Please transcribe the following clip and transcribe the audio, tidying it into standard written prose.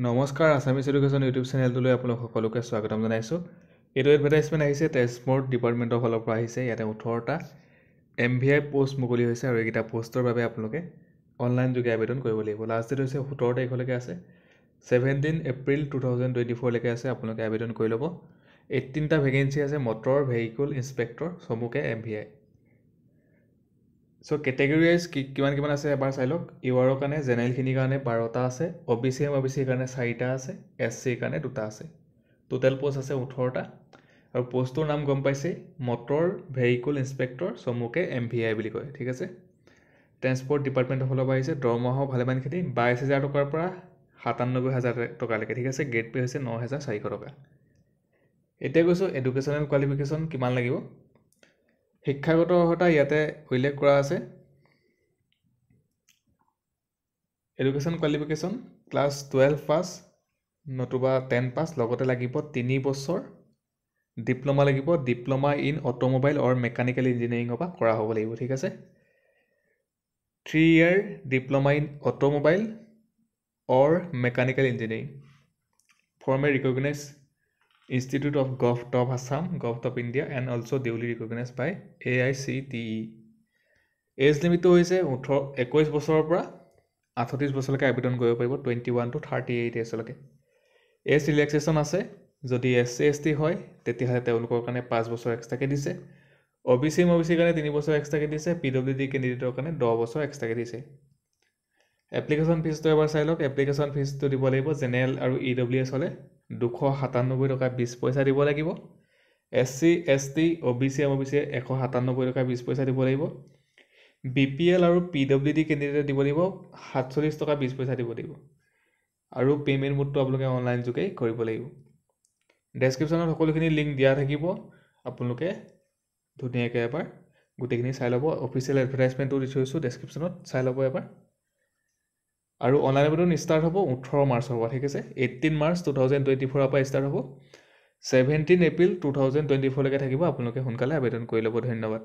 নমস্কাৰ Assamese education YouTube চেনেলটোলৈ আপোনালোক সকলোকে স্বাগতম জনাইছোঁ। এইটো এডভাৰটাইজমেণ্ট আহিছে ট্ৰেন্সপৰ্ট ডিপাৰ্টমেণ্টৰ ফালৰ পৰা আহিছে। ইয়াতে 18টা MVI পোষ্ট মুকলি হৈছে আৰু এইকেইটা পোষ্টৰ বাবে আপোনালোকে অনলাইন যোগে আবেদন কৰিব লাগিব। লাষ্ট ডেট হৈছে 17 তাৰিখলৈকে আছে, 17 এপ্ৰিল 2024 লৈকে আছে। আপোনালোকে আবেদন কৰি ল'ব। 18টা ভেকেঞ্চি আছে মটৰ ভেহিকুল ইনস্পেক্টৰ চমুকে MVI। সো কেটেগৰি ৱাইজ কিমান আছে এবাৰ চাই লওক। ইউআৰৰ কাৰণে জেনেৰেলখিনিৰ কাৰণে 12টা আছে, OBC OBCৰ কাৰণে 4টা আছে, SCৰ কাৰণে 2টা আছে। টোটেল পোষ্ট আছে 18টা আৰু পোষ্টটোৰ নাম গম পাইছে মটৰ ভেহিকুল ইনস্পেক্টৰ চমুকে MVI বুলি কয়। ঠিক আছে, ট্ৰেন্সপৰ্ট ডিপাৰ্টমেণ্টৰ ফালৰ পৰা আহিছে। দৰমহা ভালেমানখিনি 22,000 টকাৰ পৰা 97,000 টকালৈকে। ঠিক আছে, গ্ৰেড পে হৈছে 9,400 টকা। এতিয়া কৈছোঁ এডুকেশ্যনেল কোৱালিফিকেশ্যন কিমান লাগিব। শিক্ষাগত অৰ্হতা ইয়াতে উল্লেখ কৰা আছে। এডুকেশ্যন কোৱালিফিকেশ্যন ক্লাছ 12 পাছ নতুবা 10 পাছ, লগতে লাগিব 3 বছৰ ডিপ্ল'মা লাগিব। Diploma in automobile or mechanical ইঞ্জিনিয়াৰিঙৰ পৰা কৰা হ'ব লাগিব। ঠিক আছে, 3 year diploma in automobile or mechanical engineering from a recognise Institute of Govt of Assam, Govt of India and also duly recognized by AICTE. Age লিমিটটো হৈছে 21 বছৰৰ পৰা 38 বছৰলৈকে আবেদন কৰিব পাৰিব, 21 to 38 এজলৈকে। এজ ৰিলেক্সেশ্যন আছে। যদি SC ST হয় তেতিয়াহ'লে তেওঁলোকৰ কাৰণে 5 বছৰ এক্সট্ৰাকৈ দিছে। OBC OBCৰ কাৰণে 3 বছৰ এক্সট্ৰাকৈ দিছে। PWD কেণ্ডিডেটৰ কাৰণে 10 বছৰ এক্সট্ৰাকৈ দিছে। এপ্লিকেশ্যন ফিজটো এবাৰ চাই লওক। এপ্লিকেশ্যন ফিজটো দিব লাগিব জেনেৰেল আৰু EWS হ'লে 297 টকা 20 পইচা দিব লাগিব। SC ST OBC 197 টকা 20 পইচা দিব লাগিব। BPL আৰু PWD কেণ্ডিডেট দিব লাগিব 47 টকা 20 পইচা দিব লাগিব। আৰু পে'মেণ্ট মোডটো আপোনালোকে অনলাইন যোগেই কৰিব লাগিব। ডেছক্ৰিপশ্যনত সকলোখিনি লিংক দিয়া থাকিব, আপোনালোকে ধুনীয়াকৈ এবাৰ গোটেইখিনি চাই ল'ব। অফিচিয়েল এডভাৰটাইজমেণ্টটো দি থৈছোঁ ডেছক্ৰিপশ্যনত, চাই ল'ব এবাৰ। আৰু অনলাইন আবেদন ষ্টাৰ্ট হ'ব 18 মাৰ্চৰ পৰা। ঠিক আছে, 18 মাৰ্চ 2024 পৰা ষ্টাৰ্ট হ'ব, 17 এপ্ৰিল 2024 লৈকে থাকিব। আপোনালোকে সোনকালে আবেদন কৰি ল'ব। ধন্যবাদ।